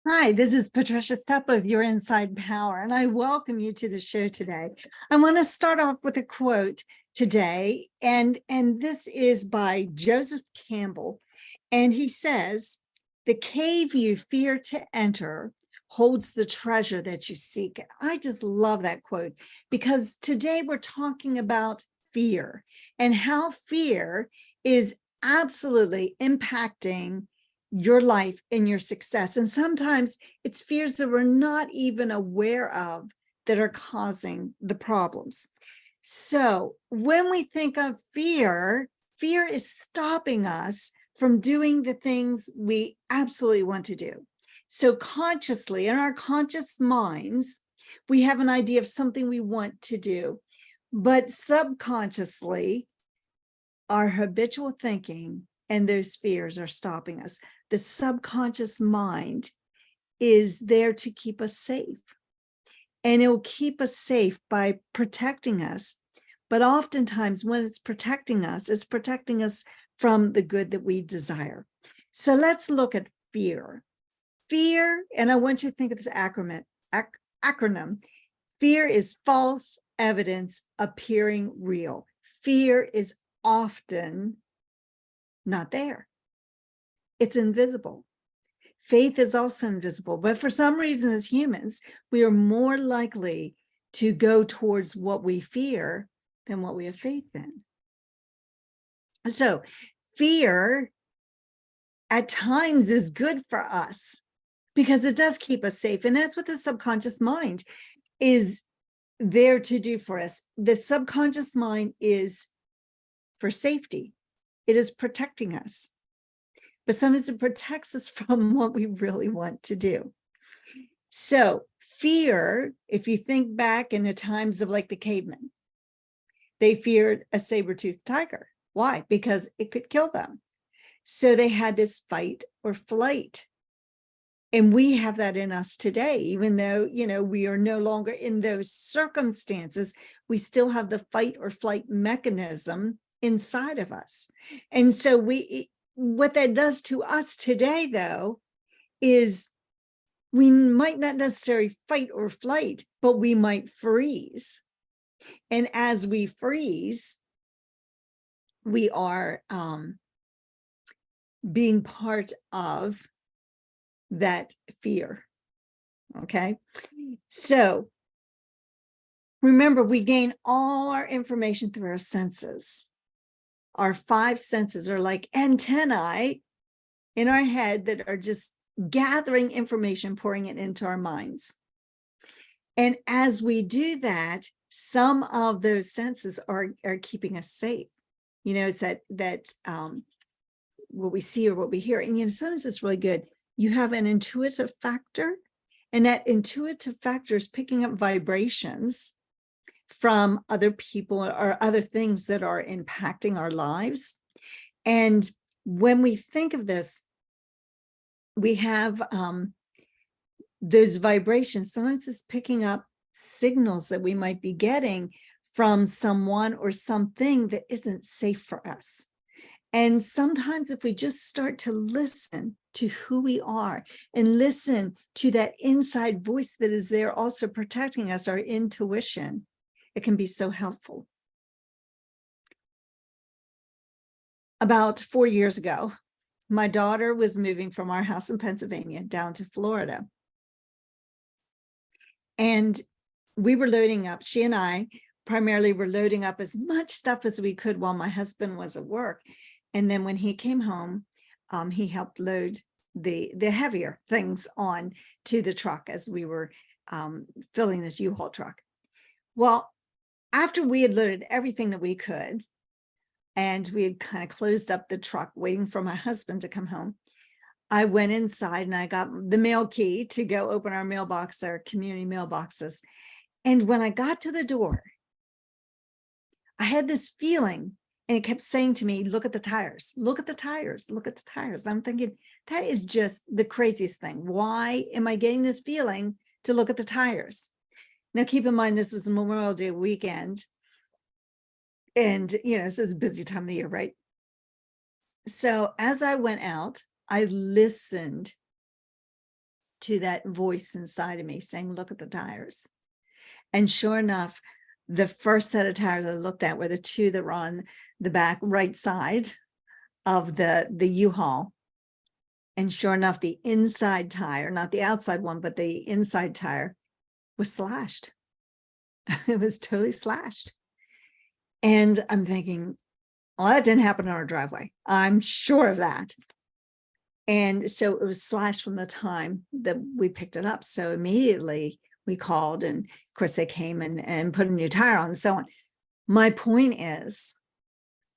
Hi, this is Patricia Stepler with Your Inside Power, and I welcome you to the show today. I want to start off with a quote today, and this is by Joseph Campbell, and he says, "The cave you fear to enter holds the treasure that you seek." I just love that quote because today we're talking about fear and how fear is absolutely impacting your life and your success. And sometimes it's fears that we're not even aware of that are causing the problems. So when we think of fear, fear is stopping us from doing the things we absolutely want to do. So consciously, in our conscious minds, we have an idea of something we want to do, but subconsciously, our habitual thinking and those fears are stopping us. The subconscious mind is there to keep us safe, and it will keep us safe by protecting us. But oftentimes when it's protecting us from the good that we desire. So let's look at fear. Fear, and I want you to think of this acronym. Fear is false evidence appearing real. Fear is often not there. It's invisible. Faith is also invisible, but for some reason as humans, we are more likely to go towards what we fear than what we have faith in. So fear at times is good for us because it does keep us safe. And that's what the subconscious mind is there to do for us. The subconscious mind is for safety. It is protecting us. But sometimes it protects us from what we really want to do. So fear, if you think back in the times of like the cavemen, they feared a saber-toothed tiger. Why? Because it could kill them. So they had this fight or flight. And we have that in us today, even though, we are no longer in those circumstances, we still have the fight or flight mechanism inside of us. And so what that does to us today, though, is we might not necessarily fight or flight, but we might freeze. And as we freeze, we are being part of that fear. Okay. So remember, we gain all our information through our senses. Our 5 senses are like antennae in our head that are just gathering information, pouring it into our minds. And as we do that, some of those senses are keeping us safe. It's that what we see or what we hear. And sometimes it's really good. You have an intuitive factor, and that intuitive factor is picking up vibrations from other people or other things that are impacting our lives. And when we think of this, we have those vibrations. Sometimes it's picking up signals that we might be getting from someone or something that isn't safe for us. And sometimes if we just start to listen to who we are and listen to that inside voice that is there also protecting us, our intuition, it can be so helpful. About 4 years ago, my daughter was moving from our house in Pennsylvania down to Florida. And we were loading up, she and I primarily were loading up as much stuff as we could while my husband was at work. And then when he came home, he helped load the heavier things on to the truck as we were filling this U-Haul truck. Well, after we had loaded everything that we could, and we had kind of closed up the truck waiting for my husband to come home, I went inside and I got the mail key to go open our mailbox, our community mailboxes. And when I got to the door, I had this feeling, and it kept saying to me, look at the tires, look at the tires, look at the tires. I'm thinking, that is just the craziest thing. Why am I getting this feeling to look at the tires? Now, keep in mind, this was Memorial Day weekend. And, so it's a busy time of the year, right? So as I went out, I listened to that voice inside of me saying, look at the tires. And sure enough, the first set of tires I looked at were the two that were on the back right side of the U-Haul. And sure enough, the inside tire, not the outside one, but the inside tire was slashed. It was totally slashed. And I'm thinking, well, that didn't happen on our driveway. I'm sure of that. And so it was slashed from the time that we picked it up. So immediately we called, and of course they came and put a new tire on and so on. My point is,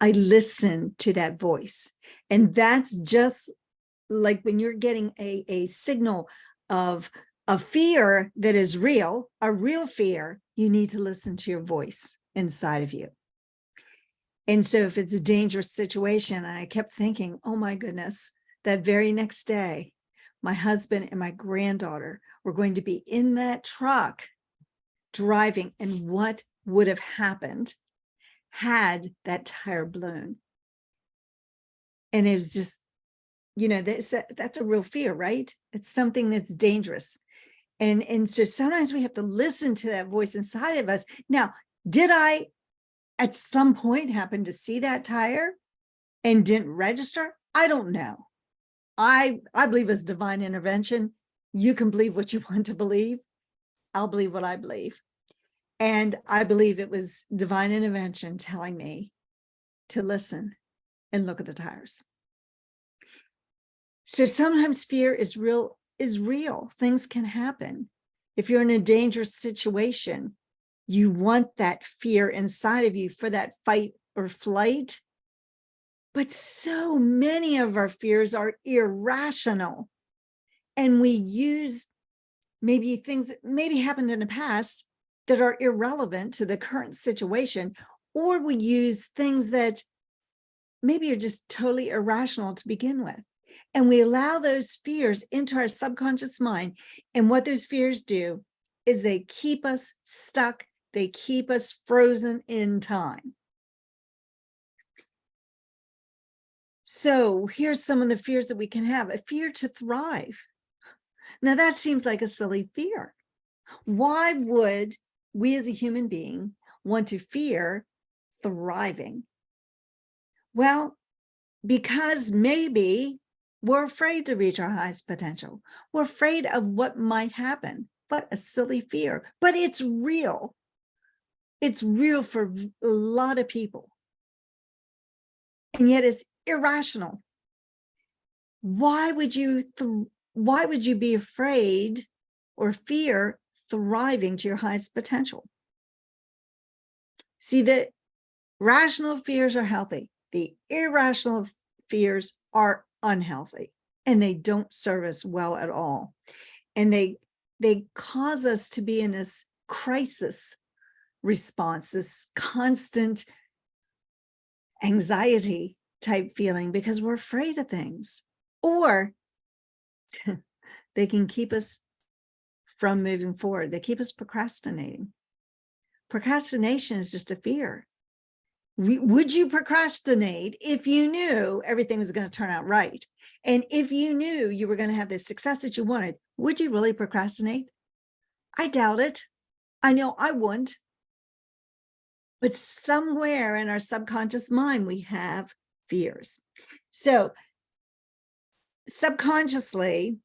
I listened to that voice. And that's just like when you're getting a signal of a fear that is real, a real fear, you need to listen to your voice inside of you. And so if it's a dangerous situation, and I kept thinking, oh my goodness, that very next day, my husband and my granddaughter were going to be in that truck driving, and what would have happened had that tire blown. And it was just, that's a real fear, right? It's something that's dangerous. And so sometimes we have to listen to that voice inside of us. Now, did I at some point happen to see that tire and didn't register? I don't know. I believe it's divine intervention. You can believe what you want to believe. I'll believe what I believe. And I believe it was divine intervention telling me to listen and look at the tires. So sometimes fear is real. Things can happen. If you're in a dangerous situation, you want that fear inside of you for that fight or flight. But so many of our fears are irrational. And we use maybe things that maybe happened in the past that are irrelevant to the current situation, or we use things that maybe are just totally irrational to begin with. And we allow those fears into our subconscious mind. And what those fears do is they keep us stuck. They keep us frozen in time. So here's some of the fears that we can have. A fear to thrive. Now that seems like a silly fear. Why would we as a human being want to fear thriving? Well, because maybe we're afraid to reach our highest potential. We're afraid of what might happen. What a silly fear, but it's real. It's real for a lot of people. And yet it's irrational. Why would you be afraid or fear thriving to your highest potential? See, the rational fears are healthy. The irrational fears are unhealthy, and they don't serve us well at all. And they cause us to be in this crisis response, this constant anxiety type feeling because we're afraid of things, or they can keep us from moving forward. They keep us procrastinating. Procrastination is just a fear. Would you procrastinate if you knew everything was going to turn out right? And if you knew you were going to have the success that you wanted, would you really procrastinate? I doubt it. I know I wouldn't. But somewhere in our subconscious mind, we have fears. So subconsciously,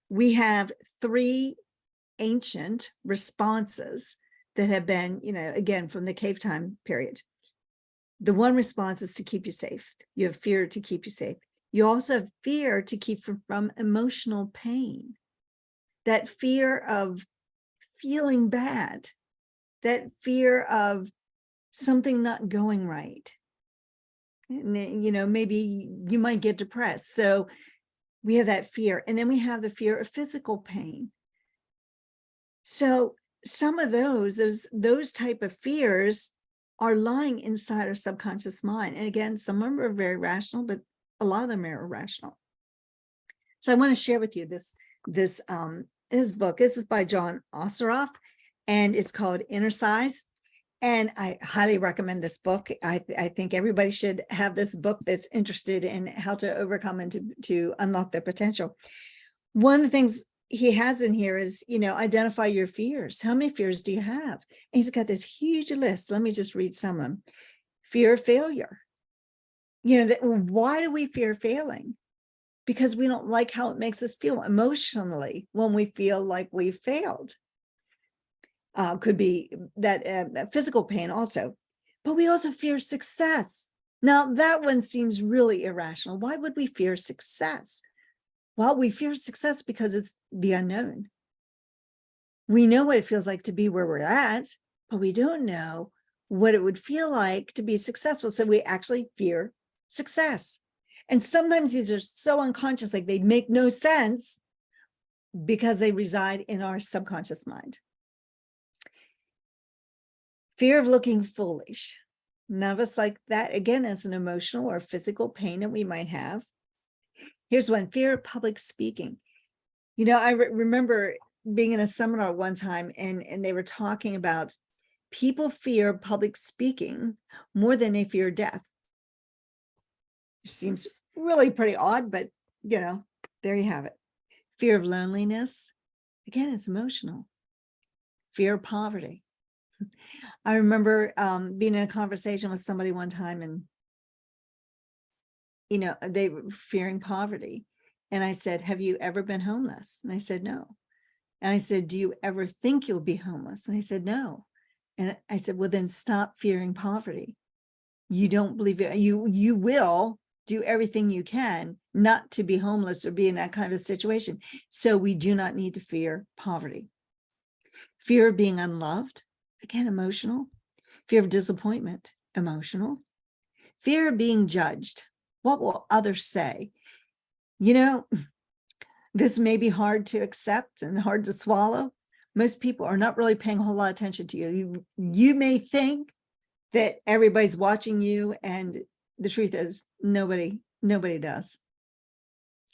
we have three ancient responses that have been, again, from the cave time period. The one response is to keep you safe. You have fear to keep you safe. You also have fear to keep from emotional pain. That fear of feeling bad. That fear of something not going right. And, maybe you might get depressed. So we have that fear. And then we have the fear of physical pain. So some of those type of fears are lying inside our subconscious mind. And again, some of them are very rational, but a lot of them are irrational. So I want to share with you this book. This is by John Osseroff, and it's called Inner Size. And I highly recommend this book. I think everybody should have this book that's interested in how to overcome and to unlock their potential. One of the things he has in here is, identify your fears. How many fears do you have? And he's got this huge list. Let me just read some of them. Fear of failure. Why do we fear failing? Because we don't like how it makes us feel emotionally when we feel like we failed. Could be that physical pain also, but we also fear success. Now that one seems really irrational. Why would we fear success? Well, we fear success because it's the unknown. We know what it feels like to be where we're at, but we don't know what it would feel like to be successful. So we actually fear success. And sometimes these are so unconscious, like they make no sense because they reside in our subconscious mind. Fear of looking foolish. None of us like that. Again, it's an emotional or physical pain that we might have. Here's one, fear of public speaking. I remember being in a seminar one time and they were talking about people fear public speaking more than they fear death. It seems really pretty odd, but there you have it. Fear of loneliness. Again, it's emotional. Fear of poverty. I remember being in a conversation with somebody one time and, they were fearing poverty. And I said, have you ever been homeless? And I said, no. And I said, do you ever think you'll be homeless? And they said, no. And I said, well, then stop fearing poverty. You don't believe it. You will do everything you can not to be homeless or be in that kind of situation. So we do not need to fear poverty. Fear of being unloved, again, emotional. Fear of disappointment, emotional. Fear of being judged. What will others say? This may be hard to accept and hard to swallow. Most people are not really paying a whole lot of attention to you. You may think that everybody's watching you, and the truth is nobody does.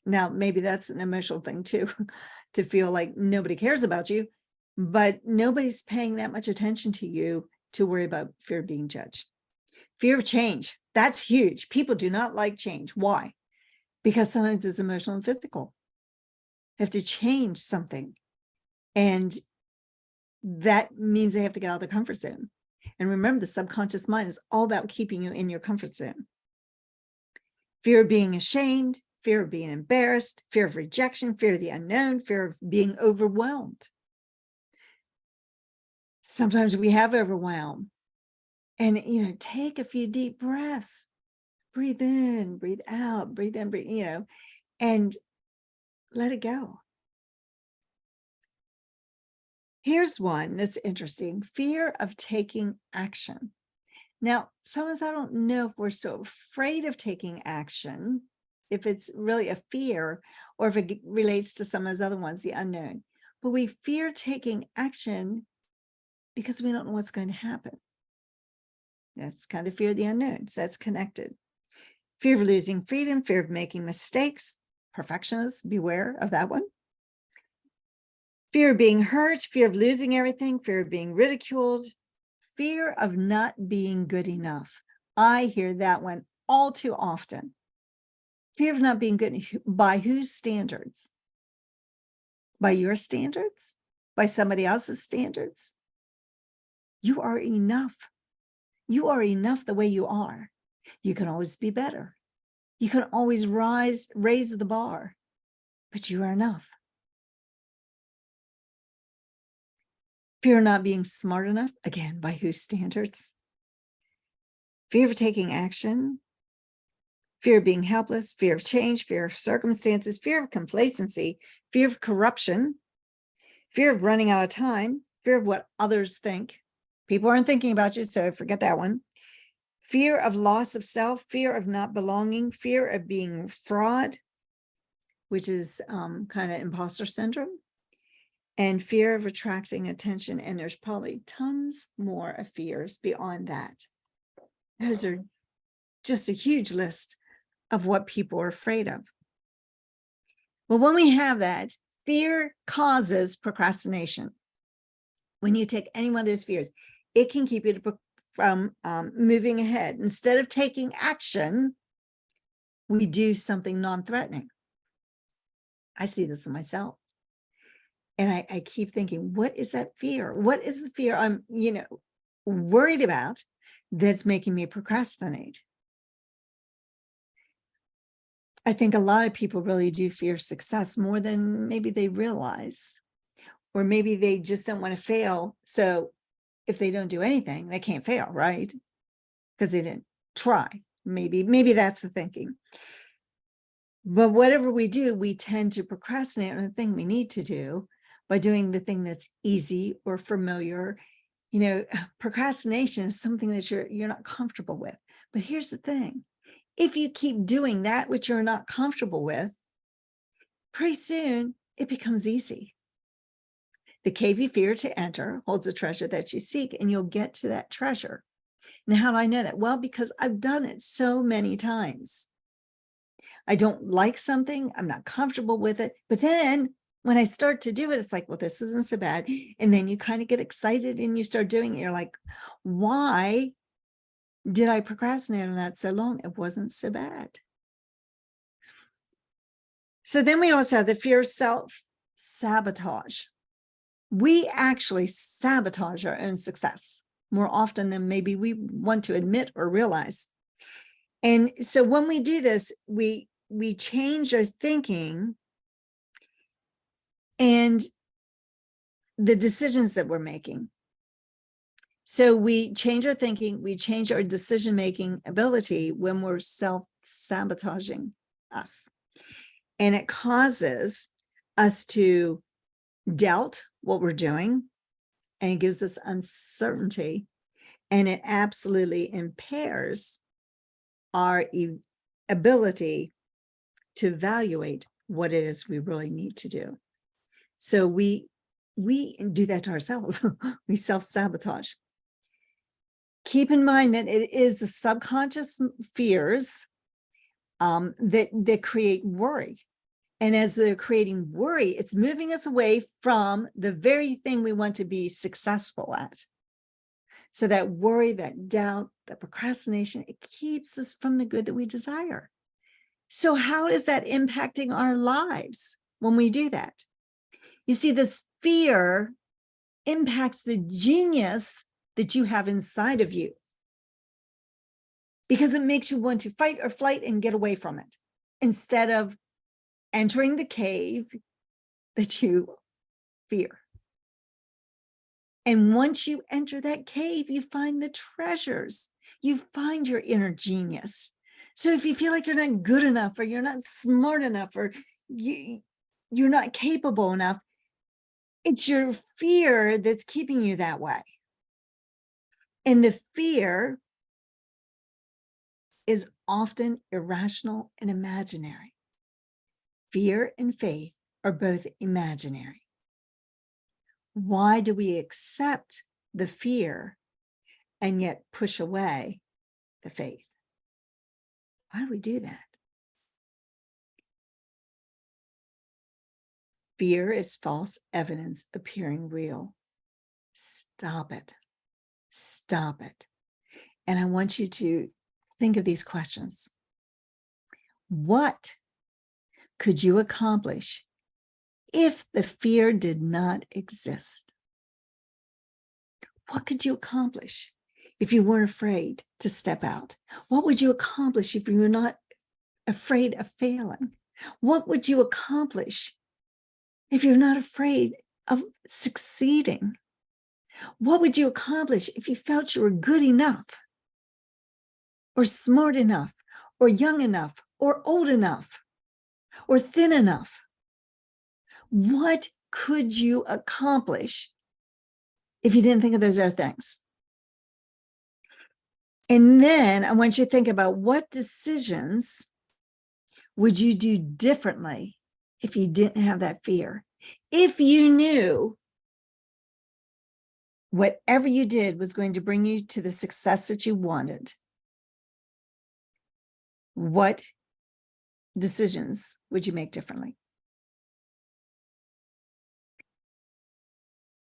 Now, maybe that's an emotional thing too, to feel like nobody cares about you, but nobody's paying that much attention to you to worry about fear of being judged. Fear of change. That's huge. People do not like change. Why? Because sometimes it's emotional and physical. They have to change something. And that means they have to get out of the comfort zone. And remember, the subconscious mind is all about keeping you in your comfort zone. Fear of being ashamed, fear of being embarrassed, fear of rejection, fear of the unknown, fear of being overwhelmed. Sometimes we have overwhelm. And, take a few deep breaths. Breathe in, breathe out, breathe in, breathe, and let it go. Here's one that's interesting. Fear of taking action. Now, sometimes I don't know if we're so afraid of taking action, if it's really a fear, or if it relates to some of those other ones, the unknown. But we fear taking action because we don't know what's going to happen. That's kind of fear of the unknown. So that's connected. Fear of losing freedom, fear of making mistakes. Perfectionists, beware of that one. Fear of being hurt, fear of losing everything, fear of being ridiculed, fear of not being good enough. I hear that one all too often. Fear of not being good. By whose standards? By your standards? By somebody else's standards? You are enough. You are enough the way you are. You can always be better. You can always raise the bar, but you are enough. Fear of not being smart enough. Again, by whose standards? Fear of taking action. Fear of being helpless. Fear of change. Fear of circumstances. Fear of complacency. Fear of corruption. Fear of running out of time. Fear of what others think. People aren't thinking about you, so forget that one. Fear of loss of self. Fear of not belonging. Fear of being fraud, which is kind of that imposter syndrome. And fear of attracting attention. And there's probably tons more of fears beyond that. Those are just a huge list of what people are afraid of. Well, when we have that, fear causes procrastination. When you take any one of those fears, it can keep you from moving ahead. Instead of taking action, we do something non-threatening. I see this in myself. And I keep thinking, what is that fear? What is the fear I'm, worried about that's making me procrastinate? I think a lot of people really do fear success more than maybe they realize, or maybe they just don't want to fail. So if they don't do anything, they can't fail, right? Because they didn't try. Maybe that's the thinking. But whatever we do, we tend to procrastinate on the thing we need to do by doing the thing that's easy or familiar. Procrastination is something that you're not comfortable with. But here's the thing. If you keep doing that which you're not comfortable with, pretty soon it becomes easy. The cave you fear to enter holds a treasure that you seek, and you'll get to that treasure. Now, how do I know that? Well, because I've done it so many times. I don't like something, I'm not comfortable with it, but then when I start to do it, it's like, well, this isn't so bad. And then you kind of get excited and you start doing it. You're like, why did I procrastinate on that so long? It wasn't so bad. So then we also have the fear of self-sabotage. We actually sabotage our own success more often than maybe we want to admit or realize. And so when we do this, we change our thinking and the decisions that we're making. So we change our thinking, we change our decision-making ability when we're self-sabotaging us. And it causes us to doubt what we're doing, and it gives us uncertainty, and it absolutely impairs our ability to evaluate what it is we really need to do. So we do that to ourselves. We self-sabotage. Keep in mind that it is the subconscious fears that create worry. And as they're creating worry, it's moving us away from the very thing we want to be successful at. So that worry, that doubt, that procrastination, it keeps us from the good that we desire. So how is that impacting our lives when we do that? You see, this fear impacts the genius that you have inside of you, because it makes you want to fight or flight and get away from it instead of entering the cave that you fear. And once you enter that cave, you find the treasures. You find your inner genius. So if you feel like you're not good enough, or you're not smart enough, or you're not capable enough, it's your fear that's keeping you that way. And the fear is often irrational and imaginary. Fear and faith are both imaginary. Why do we accept the fear and yet push away the faith? Why do we do that? Fear is false evidence appearing real. Stop it. Stop it. And I want you to think of these questions. What could you accomplish if the fear did not exist? What could you accomplish if you weren't afraid to step out? What would you accomplish if you were not afraid of failing? What would you accomplish if you're not afraid of succeeding? What would you accomplish if you felt you were good enough, or smart enough, or young enough, or old enough, or thin enough? What could you accomplish if you didn't think of those other things? And then I want you to think about, what decisions would you do differently if you didn't have that fear? If you knew whatever you did was going to bring you to the success that you wanted, what decisions would you make differently?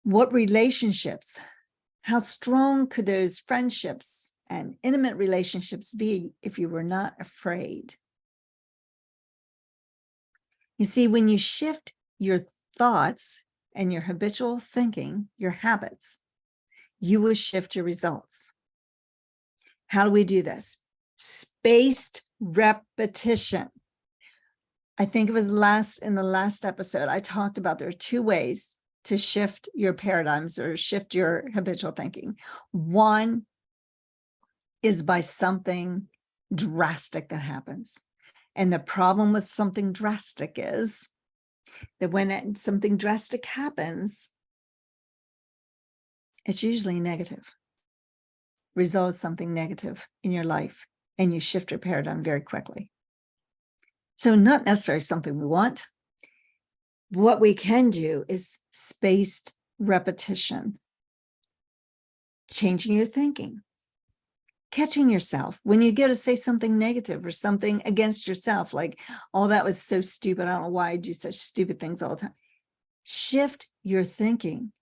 What relationships, how strong could those friendships and intimate relationships be if you were not afraid? You see, when you shift your thoughts, and your habitual thinking, your habits, you will shift your results. How do we do this? Spaced repetition. I think it was in the last episode, I talked about there are two ways to shift your paradigms or shift your habitual thinking. One is by something drastic that happens. And the problem with something drastic is that when something drastic happens, it's usually negative. Results something negative in your life, and you shift your paradigm very quickly. So not necessarily something we want. What we can do is spaced repetition, changing your thinking, catching yourself when you go to say something negative or something against yourself, like, oh, that was so stupid. I don't know why I do such stupid things all the time. Shift your thinking.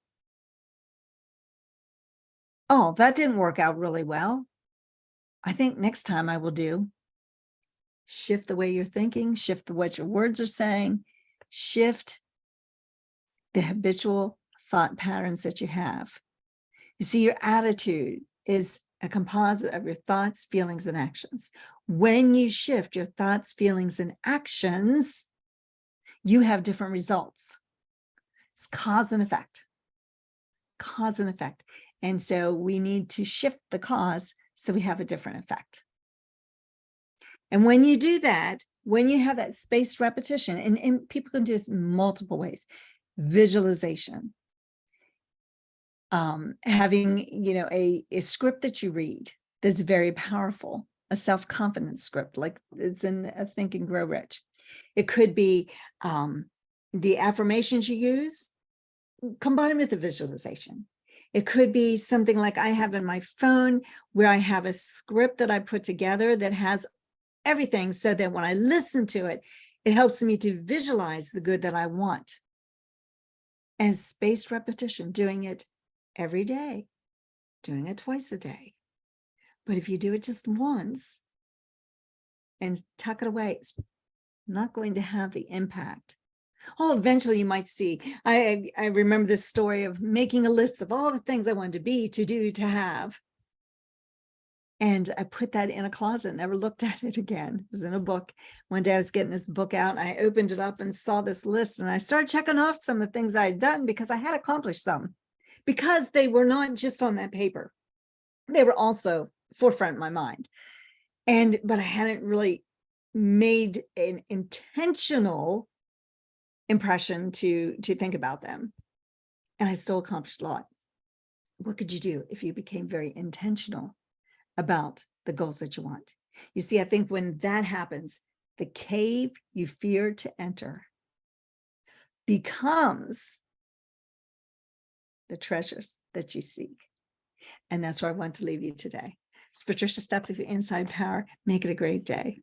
Oh, that didn't work out really well. I think next time I will do. Shift the way you're thinking, shift what your words are saying, shift the habitual thought patterns that you have. You see, your attitude is a composite of your thoughts, feelings, and actions. When you shift your thoughts, feelings, and actions, you have different results. It's cause and effect. Cause and effect. And so we need to shift the cause so we have a different effect. And when you do that, when you have that spaced repetition, and people can do this in multiple ways, visualization, having, a script that you read that's very powerful, a self-confidence script, like it's in Think and Grow Rich. It could be the affirmations you use combined with the visualization. It could be something like I have in my phone where I have a script that I put together that has everything so that when I listen to it, it helps me to visualize the good that I want. And spaced repetition, doing it every day, doing it twice a day. But if you do it just once and tuck it away, it's not going to have the impact. Oh, eventually you might see. I remember this story of making a list of all the things I wanted to be, to do, to have. And I put that in a closet, never looked at it again. It was in a book. One day I was getting this book out and I opened it up and saw this list and I started checking off some of the things I had done because I had accomplished some, because they were not just on that paper. They were also forefront in my mind. But I hadn't really made an intentional impression to think about them. And I still accomplished a lot. What could you do if you became very intentional about the goals that you want? You see, I think when that happens, the cave you fear to enter becomes the treasures that you seek. And that's where I want to leave you today. It's Patricia Stepler with your Inside Power. Make it a great day.